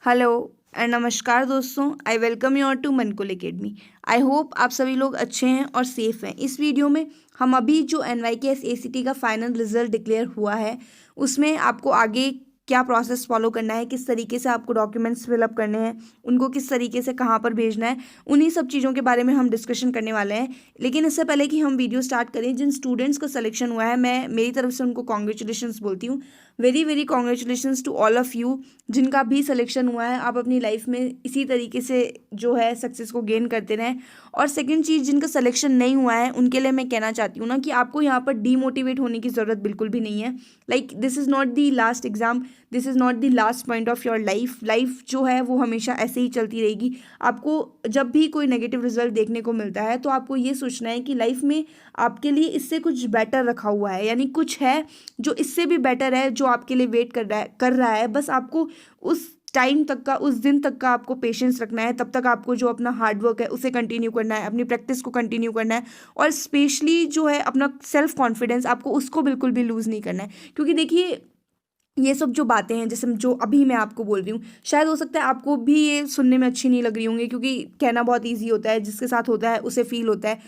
Hello and नमस्कार दोस्तों। I welcome you all to Mankul academy. I hope आप सभी लोग अच्छे हैं और सेफ हैं। इस वीडियो में हम अभी जो NYKS ACT का फाइनल रिजल्ट डिक्लेयर हुआ है उसमें आपको आगे क्या प्रोसेस फॉलो करना है, किस तरीके से आपको डॉक्यूमेंट्स फिलअप करने हैं, उनको किस तरीके से कहाँ पर भेजना है, उन्हीं सब चीज़ों के बारे में हम डिस्कशन करने वाले हैं। लेकिन इससे पहले कि हम वीडियो स्टार्ट करें, जिन स्टूडेंट्स का सिलेक्शन हुआ है मैं मेरी तरफ से उनको कॉन्ग्रेचुलेशंस बोलती हूँ। Very very congratulations to all of you. जिनका भी सिलेक्शन हुआ है आप अपनी लाइफ में इसी तरीके से जो है सक्सेस को गेन करते रहें। और सेकंड चीज़, जिनका सिलेक्शन नहीं हुआ है उनके लिए मैं कहना चाहती हूँ ना कि आपको यहाँ पर डीमोटिवेट होने की ज़रूरत बिल्कुल भी नहीं है। Like this is not the last exam, this is not the last point of your life जो है वो हमेशा ऐसे ही चलती रहेगी। आपको जब भी कोई नेगेटिव रिजल्ट देखने को मिलता है तो आपको ये सोचना है कि लाइफ में आपके लिए इससे कुछ बेटर रखा हुआ है, यानी कुछ है जो इससे भी बेटर है जो आपके लिए वेट कर रहा है। बस आपको उस टाइम तक का, उस दिन तक का आपको पेशेंस रखना है। तब तक आपको जो अपना हार्डवर्क है उसे कंटिन्यू करना है, अपनी प्रैक्टिस को कंटिन्यू करना है और स्पेशली जो है अपना सेल्फ कॉन्फिडेंस आपको उसको बिल्कुल भी लूज़ नहीं करना है। क्योंकि देखिए ये सब जो बातें हैं जैसे जो अभी मैं आपको बोल रही हूँ, शायद हो सकता है आपको भी ये सुनने में अच्छी नहीं लग रही होंगी, क्योंकि कहना बहुत इजी होता है, जिसके साथ होता है उसे फील होता है।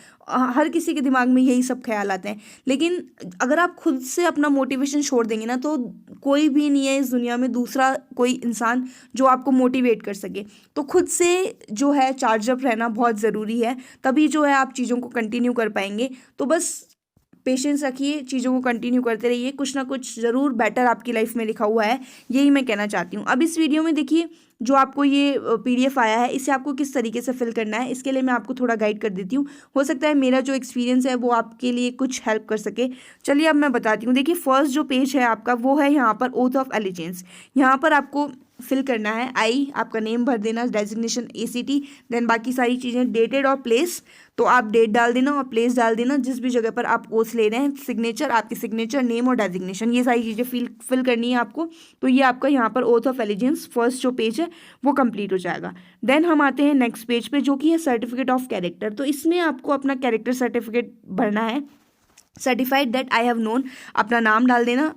हर किसी के दिमाग में यही सब ख्याल आते हैं। लेकिन अगर आप खुद से अपना मोटिवेशन छोड़ देंगे ना तो कोई भी नहीं है इस दुनिया में दूसरा कोई इंसान जो आपको मोटिवेट कर सके। तो खुद से जो है चार्जअप रहना बहुत ज़रूरी है, तभी जो है आप चीज़ों को कंटिन्यू कर पाएंगे। तो बस पेशेंस रखिए, चीज़ों को कंटिन्यू करते रहिए, कुछ ना कुछ ज़रूर बेटर आपकी लाइफ में लिखा हुआ है, यही मैं कहना चाहती हूँ। अब इस वीडियो में देखिए जो आपको ये PDF आया है इसे आपको किस तरीके से फिल करना है, इसके लिए मैं आपको थोड़ा गाइड कर देती हूँ। हो सकता है मेरा जो एक्सपीरियंस है वो आपके लिए कुछ हेल्प कर सके। चलिए अब मैं बताती हूँ। देखिए फर्स्ट जो पेज है आपका वो है यहाँ पर ओथ ऑफ एलिजेंस। यहाँ पर आपको फिल करना है आई, आपका नेम भर देना, डेजिग्नेशन ACT, देन बाकी सारी चीज़ें, डेटेड और प्लेस। तो आप डेट डाल देना और प्लेस डाल देना जिस भी जगह पर आप ओथ ले रहे हैं। सिग्नेचर, आपकी सिग्नेचर, नेम और डेजिग्नेशन, ये सारी चीज़ें फिल करनी है आपको। तो ये आपका यहाँ पर ओथ ऑफ एलिजेंस फर्स्ट जो पेज है वो कंप्लीट हो जाएगा। देन हम आते हैं नेक्स्ट पेज पे जो कि है सर्टिफिकेट ऑफ कैरेक्टर। तो इसमें आपको अपना कैरेक्टर सर्टिफिकेट भरना है। Certified that I have known, अपना नाम डाल देना,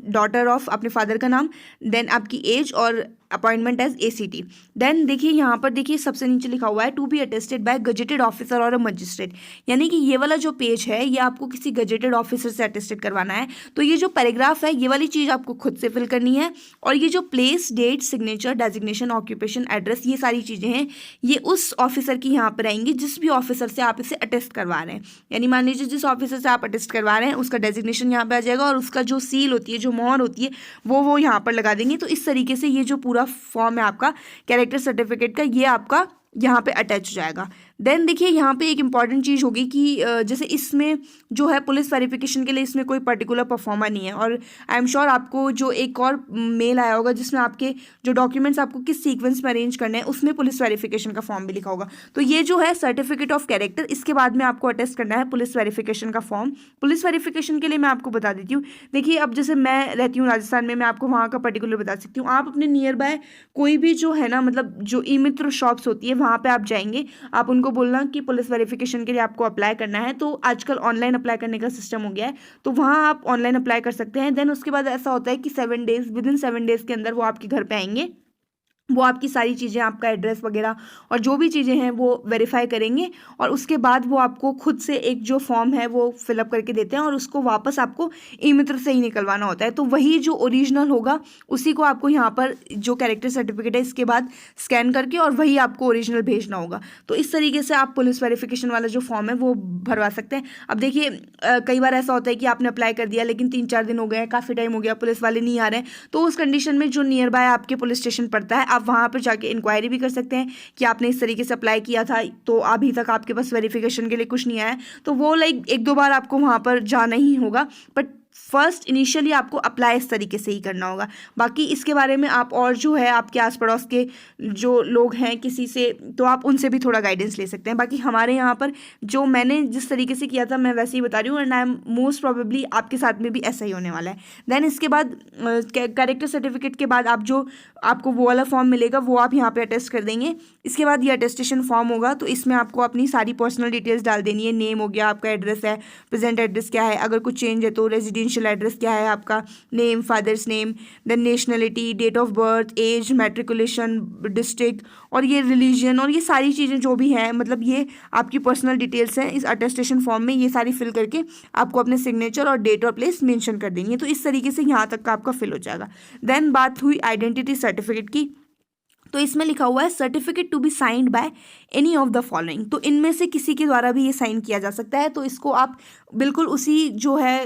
डॉटर ऑफ अपने फादर का नाम, देन आपकी एज और अपॉइंटमेंट एज ACT। देन देखिए यहाँ पर देखिए सबसे नीचे लिखा हुआ है to be attested by gazetted officer or a magistrate, यानी कि ये वाला जो पेज है ये आपको किसी गजेटेड ऑफिसर से अटेस्टेड करवाना है। तो ये जो पैराग्राफ है ये वाली चीज़ आपको खुद से फिल करनी है। और ये जो place, date, signature, designation, occupation, address, ये सारी चीज़ें हैं ये उस ऑफिसर की यहाँ पर आएंगी जिस भी ऑफिसर से आप इसे अटेस्ट करवा रहे हैं। यानी मान लीजिए जिस ऑफिसर से आप अटेस्ट करवा रहे हैं उसका डेजिग्नेशन यहाँ पे आ जाएगा और उसका जो सील होती है, जो मोहर होती है, वो यहाँ पर लगा देंगे। तो इस तरीके से ये जो पूरा फॉर्म है आपका कैरेक्टर सर्टिफिकेट का ये आपका यहाँ पे अटैच हो जाएगा। देन देखिए यहाँ पे एक इंपॉर्टेंट चीज़ होगी कि जैसे इसमें जो है पुलिस वेरिफिकेशन के लिए इसमें कोई पर्टिकुलर परफॉर्मर नहीं है। और आई एम श्योर आपको जो एक और मेल आया होगा जिसमें आपके जो डॉक्यूमेंट्स आपको किस सीक्वेंस में अरेंज करने हैं उसमें पुलिस वेरिफिकेशन का फॉर्म भी लिखा होगा। तो ये जो है सर्टिफिकेट ऑफ कैरेक्टर, इसके बाद में आपको अटेस्ट करना है पुलिस वेरिफिकेशन का फॉर्म। पुलिस वेरिफिकेशन के लिए मैं आपको बता देती हूँ। देखिए अब जैसे मैं रहती हूँ राजस्थान में, मैं आपको वहाँ का पर्टिकुलर बता सकती हूँ। आप अपने नियर बाय कोई भी जो है ना, मतलब जो ई-मित्र शॉप्स होती है वहाँ पे आप जाएंगे, आप उनको बोलना कि पुलिस वेरिफिकेशन के लिए आपको अप्लाई करना है। तो आजकल ऑनलाइन अप्लाई करने का सिस्टम हो गया है, तो वहाँ आप ऑनलाइन अप्लाई कर सकते हैं। देन उसके बाद ऐसा होता है कि 7 डेज, विदिन 7 डेज के अंदर वो आपके घर पे आएंगे। वो आपकी सारी चीज़ें, आपका एड्रेस वगैरह और जो भी चीज़ें हैं वो वेरीफाई करेंगे और उसके बाद वो आपको खुद से एक जो फॉर्म है वो फिलअप करके देते हैं और उसको वापस आपको ई-मित्र से ही निकलवाना होता है। तो वही जो ओरिजिनल होगा उसी को आपको यहाँ पर जो कैरेक्टर सर्टिफिकेट है इसके बाद स्कैन करके और वही आपको ओरिजिनल भेजना होगा। तो इस तरीके से आप पुलिस वेरिफिकेशन वाला जो फॉर्म है वो भरवा सकते हैं। अब देखिए कई बार ऐसा होता है कि आपने अप्लाई कर दिया लेकिन 3-4 दिन हो गए हैं, काफ़ी टाइम हो गया, पुलिस वाले नहीं आ रहे हैं। तो उस कंडीशन में जो नियर बाय आपके पुलिस स्टेशन पड़ता है आप वहाँ पर जाके इंक्वायरी भी कर सकते हैं कि आपने इस तरीके से अप्लाई किया था तो अभी तक आपके पास वेरिफिकेशन के लिए कुछ नहीं आया है। तो वो लाइक 1-2 बार आपको वहाँ पर जाना ही होगा, बट फर्स्ट इनिशियली आपको अप्लाई इस तरीके से ही करना होगा। बाकी इसके बारे में आप और जो है आपके आस पड़ोस के जो लोग हैं किसी से, तो आप उनसे भी थोड़ा गाइडेंस ले सकते हैं। बाकी हमारे यहाँ पर जो मैंने जिस तरीके से किया था मैं वैसे ही बता रही हूँ and I am most probably आपके साथ में भी ऐसा ही होने वाला है। देन इसके बाद कैरेक्टर सर्टिफिकेट के बाद आप जो आपको वो वाला फॉर्म मिलेगा वो आप यहाँ पे अटेस्ट कर देंगे। इसके बाद ये अटेस्टेशन फॉर्म होगा तो इसमें आपको अपनी सारी पर्सनल डिटेल्स डाल देनी है। नेम हो गया, आपका एड्रेस है, प्रेजेंट एड्रेस क्या है, अगर कुछ चेंज है तो रेजिडेंशियल रेजिडेंशियल एड्रेस क्या है आपका, name, father's name, then nationality, date of birth, age, matriculation, district, और ये रिलीजन, और ये सारी चीज़ें जो भी हैं, मतलब ये आपकी पर्सनल डिटेल्स हैं इस अटेस्टेशन फॉर्म में, ये सारी फिल करके आपको अपने सिग्नेचर और डेट और प्लेस मेंशन कर देनी है। तो इस तरीके से यहाँ तक का आपका फिल हो जाएगा। देन बात हुई आइडेंटिटी सर्टिफिकेट की, तो इसमें लिखा हुआ है certificate to be signed by any of the following, तो इनमें से किसी के द्वारा भी ये साइन किया जा सकता है। तो इसको आप बिल्कुल उसी जो है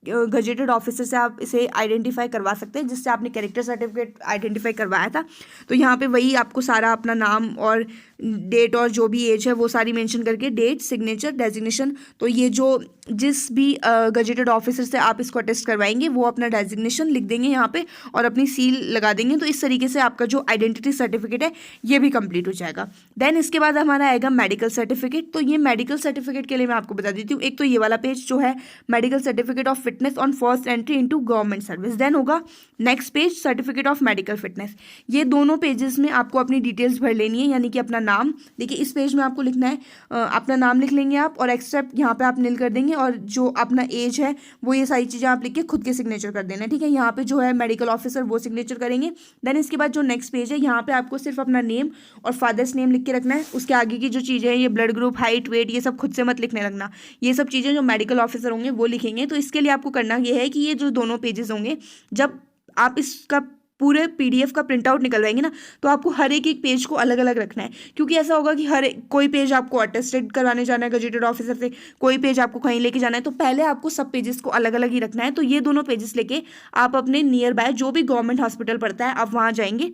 गजेटेड ऑफिसर से आप इसे आइडेंटिफाई करवा सकते हैं जिससे आपने कैरेक्टर सर्टिफिकेट आइडेंटिफाई करवाया था। तो यहाँ पे वही आपको सारा अपना नाम और डेट और जो भी एज है वो सारी मेंशन करके, डेट, सिग्नेचर, डेजिग्नेशन, तो ये जो जिस भी गजेटेड ऑफिसर से आप इसको अटेस्ट करवाएंगे वो अपना डेजिग्नेशन लिख देंगे यहाँ पे और अपनी सील लगा देंगे। तो इस तरीके से आपका जो आइडेंटिटी सर्टिफिकेट है ये भी कंप्लीट हो जाएगा। देन इसके बाद हमारा आएगा मेडिकल सर्टिफिकेट। तो ये मेडिकल सर्टिफिकेट के लिए मैं आपको बता देती हूँ, एक तो ये वाला पेज जो है medical certificate of fitness on first entry into government service. Then होगा next page certificate of medical fitness. ये दोनों पेजेस में आपको अपनी डिटेल्स भर लेनी है, यानी कि अपना नाम, देखिए इस पेज में आपको लिखना है अपना नाम लिख लेंगे आप और एक्सेप्ट यहाँ पे आप निल कर देंगे और जो अपना एज है वो ये सारी चीज़ें आप लिख के खुद के सिग्नेचर कर देना है, ठीक है। यहाँ पे जो है मेडिकल ऑफिसर वो सिग्नेचर करेंगे। देन इसके बाद जो नेक्स्ट पेज है यहाँ पे आपको सिर्फ अपना नेम और फादर्स नेम लिख के रखना है। उसके आगे की जो चीज़ें हैं ये ब्लड ग्रुप, हाइट, वेट, ये सब खुद से मत लिखने लगना। ये सब चीज़ें जो मेडिकल ऑफिसर होंगे वो लिखेंगे। तो इसके लिए आपको करना ये है कि ये जो दोनों पेजेस होंगे जब आप इसका पूरे पीडीएफ का प्रिंट आउट निकलवाएंगे ना तो आपको हर एक पेज को अलग अलग रखना है, क्योंकि ऐसा होगा कि कोई पेज आपको अटेस्टेड करवाने जाना है गजेटेड ऑफिसर से, कोई पेज आपको कहीं लेके जाना है, तो पहले आपको सब पेजेस को अलग अलग ही रखना है। तो ये दोनों पेजेस लेके आप अपने नियर बाय जो भी गवर्नमेंट हॉस्पिटल पड़ता है आप वहाँ जाएंगे,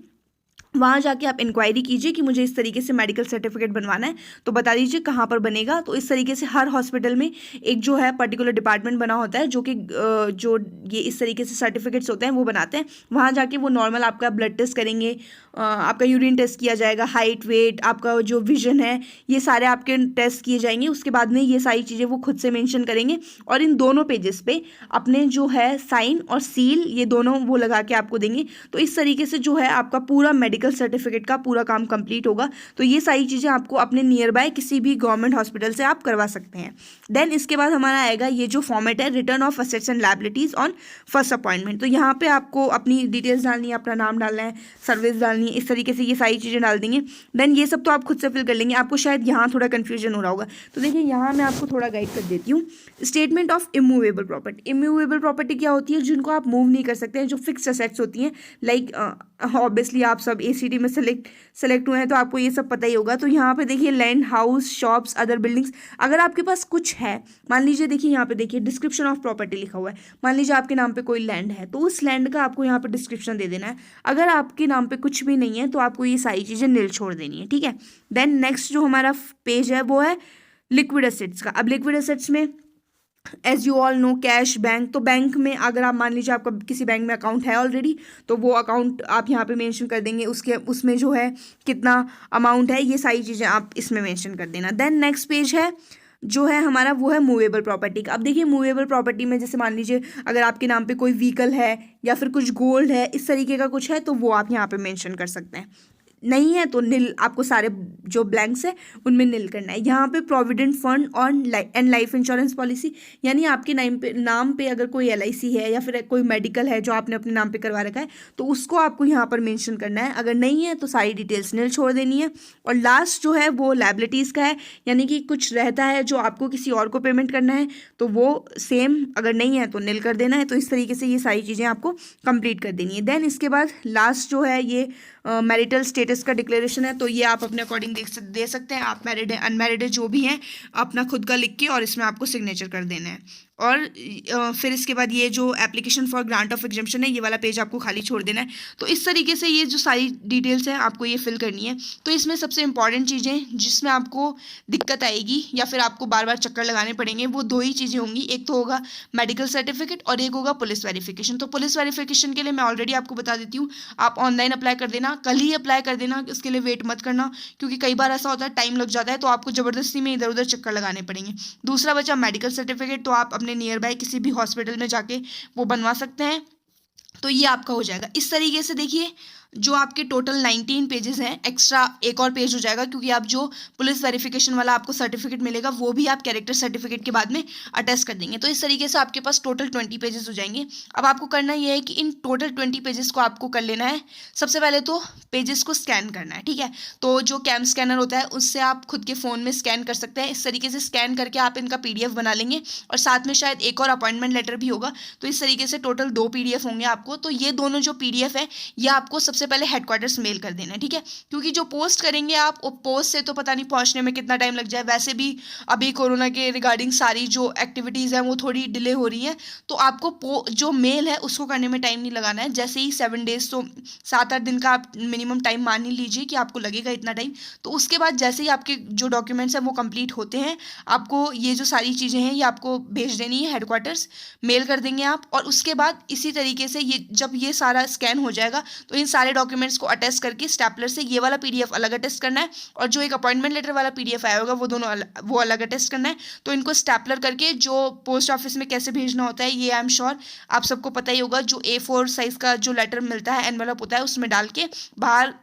वहाँ जाके आप इंक्वायरी कीजिए कि मुझे इस तरीके से मेडिकल सर्टिफिकेट बनवाना है, तो बता दीजिए कहाँ पर बनेगा। तो इस तरीके से हर हॉस्पिटल में एक जो है पर्टिकुलर डिपार्टमेंट बना होता है जो कि जो ये इस तरीके से सर्टिफिकेट्स होते हैं वो बनाते हैं। वहाँ जाके वो नॉर्मल आपका ब्लड टेस्ट करेंगे, आपका यूरिन टेस्ट किया जाएगा, हाइट, वेट, आपका जो विजन है, ये सारे आपके टेस्ट किए जाएंगे। उसके बाद में ये सारी चीज़ें वो खुद से मेंशन करेंगे और इन दोनों पेजेस पे अपने जो है साइन और सील ये दोनों वो लगा के आपको देंगे। तो इस तरीके से जो है आपका पूरा मेडिकल सर्टिफिकेट का पूरा काम कंप्लीट होगा। तो ये सारी चीज़ें आपको अपने नियर बाय किसी भी गवर्नमेंट हॉस्पिटल से आप करवा सकते हैं। देन इसके बाद हमारा आएगा ये जो फॉर्मेट है return of assets and liabilities on first appointment. तो यहाँ पे आपको अपनी डिटेल्स डालनी है, अपना नाम डालना है, सर्विस डालनी है, इस तरीके से ये सारी चीज़ें डाल देंगे। देन ये सब तो आप खुद से फिल कर लेंगे। आपको शायद यहाँ थोड़ा कन्फ्यूजन हो रहा होगा, तो देखिए यहाँ मैं आपको थोड़ा गाइड कर देती हूँ। Statement of immovable property. Immovable property क्या होती है? जिनको आप मूव नहीं कर सकते हैं, जो फिक्स्ड असेट्स होती हैं। लाइक ऑब्वियसली आप सब एसीटी में सेलेक्ट हुए हैं तो आपको ये सब पता ही होगा। तो यहाँ पे देखिए land, house, shops, other buildings, अगर आपके पास कुछ है, मान लीजिए देखिए यहाँ पे देखिए डिस्क्रिप्शन ऑफ प्रॉपर्टी लिखा हुआ है। मान लीजिए आपके नाम पे कोई लैंड है तो उस लैंड का आपको यहाँ पे डिस्क्रिप्शन दे देना है। अगर आपके नाम पे कुछ भी नहीं है तो आपको ये सारी चीज़ें नील छोड़ देनी है, ठीक है। देन नेक्स्ट जो हमारा पेज है वो है लिक्विड एसेट्स का। अब लिक्विड एसेट्स में as you all know cash, bank, तो बैंक में अगर आप मान लीजिए आपका किसी बैंक में अकाउंट है ऑलरेडी तो वो अकाउंट आप यहाँ पे मेंशन कर देंगे, उसमें जो है कितना अमाउंट है ये सारी चीज़ें आप इसमें मेंशन कर देना। देन नेक्स्ट पेज है जो है हमारा वो है मूवेबल प्रॉपर्टी का। अब देखिए मूवेबल प्रॉपर्टी में जैसे मान लीजिए अगर आपके नाम पे कोई व्हीकल है या फिर कुछ गोल्ड है, इस तरीके का कुछ है, तो वो आप यहाँ पे मेंशन कर सकते हैं। नहीं है तो नील, आपको सारे जो ब्लैंक्स है उनमें नील करना है। यहाँ पे प्रोविडेंट फंड और एंड लाइफ इंश्योरेंस पॉलिसी, यानी आपके नाम पे अगर कोई LIC है या फिर कोई मेडिकल है जो आपने अपने नाम पे करवा रखा है तो उसको आपको यहाँ पर मेंशन करना है। अगर नहीं है तो सारी डिटेल्स नील छोड़ देनी है। और लास्ट जो है वो लायबिलिटीज़ का है, यानी कि कुछ रहता है जो आपको किसी और को पेमेंट करना है तो वो सेम, अगर नहीं है तो नील कर देना है। तो इस तरीके से ये सारी चीज़ें आपको कंप्लीट कर देनी है। देन इसके बाद लास्ट जो है ये मैरिटल स्टेटस का डिक्लेरेशन है। तो ये आप अपने अकॉर्डिंग दे सकते हैं, आप मैरिड है अनमैरिड है जो भी हैं अपना खुद का लिख के और इसमें आपको सिग्नेचर कर देना है। और फिर इसके बाद ये जो application for grant of exemption है ये वाला पेज आपको खाली छोड़ देना है। तो इस तरीके से ये जो सारी डिटेल्स हैं आपको ये फिल करनी है। तो इसमें सबसे इंपॉर्टेंट चीज़ें जिसमें आपको दिक्कत आएगी या फिर आपको बार बार चक्कर लगाने पड़ेंगे वो दो ही चीज़ें होंगी। एक तो होगा मेडिकल सर्टिफिकेट और एक होगा पुलिस वेरिफिकेशन। तो पुलिस वेरिफिकेशन के लिए मैं ऑलरेडी आपको बता देती हूँ, आप ऑनलाइन अप्लाई कर देना, कल ही अप्लाई कर देना, इसके लिए वेट मत करना, क्योंकि कई बार ऐसा होता है टाइम लग जाता है तो आपको ज़बरदस्ती में इधर उधर चक्कर लगाने पड़ेंगे। दूसरा बचा मेडिकल सर्टिफिकेट, तो आप अपने नियर बाय किसी भी हॉस्पिटल में जाके वो बनवा सकते हैं, तो ये आपका हो जाएगा। इस तरीके से देखिए जो आपके टोटल 19 पेजेस हैं, एक्स्ट्रा एक और पेज हो जाएगा, क्योंकि आप जो पुलिस वेरिफिकेशन वाला आपको सर्टिफिकेट मिलेगा वो भी आप कैरेक्टर सर्टिफिकेट के बाद में अटैच कर देंगे। तो इस तरीके से आपके पास टोटल 20 पेजेस हो जाएंगे। अब आपको करना ये है कि इन टोटल 20 पेजेस को आपको कर लेना है। सबसे पहले तो पेजेस को स्कैन करना है, ठीक है। तो जो कैम स्कैनर होता है उससे आप खुद के फ़ोन में स्कैन कर सकते हैं। इस तरीके से स्कैन करके आप इनका PDF बना लेंगे, और साथ में शायद एक और अपॉइंटमेंट लेटर भी होगा। तो इस तरीके से टोटल 2 PDF होंगे आपको। तो ये दोनों जो PDF है ये आपको सबसे पहले हेडक्वार्टर्स मेल कर देना है, ठीक है। क्योंकि जो पोस्ट करेंगे आप, वो पोस्ट से तो पता नहीं पहुंचने में कितना टाइम लग जाए। वैसे भी अभी कोरोना के रिगार्डिंग सारी जो एक्टिविटीज़ हैं वो थोड़ी डिले हो रही हैं। तो आपको जो मेल है उसको करने में टाइम नहीं लगाना है। जैसे ही 7 डेज, तो 7-8 दिन का आप मिनिमम टाइम मान ही लीजिए कि आपको लगेगा इतना टाइम। तो उसके बाद जैसे ही आपके जो डॉक्यूमेंट्स हैं वो कंप्लीट होते हैं, आपको ये जो सारी चीज़ें हैं ये आपको भेज देनी है हेडक्वार्टर्स, मेल कर देंगे आप। और उसके बाद इसी तरीके से ये जब ये सारा स्कैन हो जाएगा तो इन सारे डॉक्यूमेंट्स को अटैच करके स्टैपलर से ये वाला PDF अलग अटैच करना है, और जो एक अपॉइंटमेंट लेटर वाला PDF आया होगा वो दोनों वो अलग अटैच करना है। तो इनको स्टैपलर करके जो पोस्ट ऑफिस में कैसे भेजना होता है ये आई एम श्योर आप सबको पता ही होगा। जो A4 साइज का जो लेटर मिलता है, एनवेलप होता है, उसमें डाल के बाहर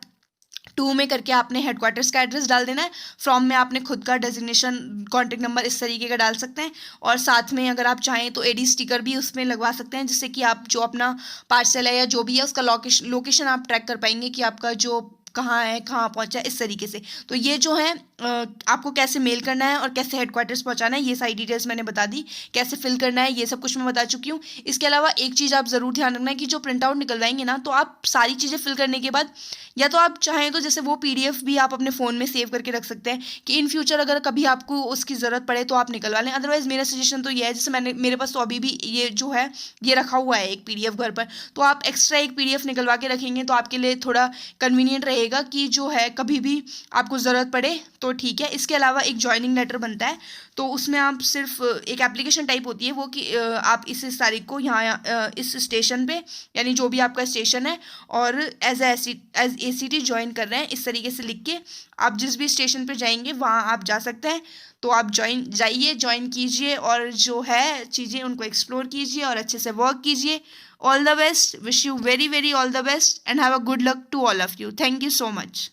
2 में करके आपने हेडक्वार्टर्स का एड्रेस डाल देना है। फ्रॉम में आपने खुद का डेजिग्नेशन, कॉन्टैक्ट नंबर इस तरीके का डाल सकते हैं। और साथ में अगर आप चाहें तो AD स्टिकर भी उसमें लगवा सकते हैं, जिससे कि आप जो अपना पार्सल है या जो भी है उसका लोकेशन आप ट्रैक कर पाएंगे कि आपका जो कहाँ है, कहाँ पहुँचा है, इस तरीके से। तो ये जो है आपको कैसे मेल करना है और कैसे हेडक्वार्टर्स पहुँचाना है ये सारी डिटेल्स मैंने बता दी। कैसे फिल करना है ये सब कुछ मैं बता चुकी हूँ। इसके अलावा एक चीज़ आप ज़रूर ध्यान रखना है कि जो प्रिंट आउट निकलवाएंगे ना, तो आप सारी चीज़ें फिल करने के बाद या तो आप चाहें तो जैसे वो PDF भी आप अपने फ़ोन में सेव करके रख सकते हैं कि इन फ्यूचर अगर कभी आपको उसकी ज़रूरत पड़े तो आप निकलवा लें। अदरवाइज़ मेरा सजेशन तो ये है, जैसे मेरे पास तो अभी भी ये जो है ये रखा हुआ है एक PDF घर पर, तो आप एक्स्ट्रा एक PDF निकलवा के रखेंगे तो आपके लिए थोड़ा कन्वीनियंट रहेगा कि जो है कभी भी आपको ज़रूरत पड़े तो ठीक है। इसके अलावा एक जॉइनिंग लेटर बनता है, तो उसमें आप सिर्फ एक एप्लीकेशन टाइप होती है वो कि आप इस तारीख को यहाँ इस स्टेशन पे, यानी जो भी आपका स्टेशन है, और एज ACT ज्वाइन कर रहे हैं, इस तरीके से लिख के आप जिस भी स्टेशन पे जाएंगे वहाँ आप जा सकते हैं। तो आप ज्वाइन कीजिए और जो है चीज़ें उनको एक्सप्लोर कीजिए और अच्छे से वर्क कीजिए। All the best, wish you very very all the best and have a good luck to all of you. Thank you so much.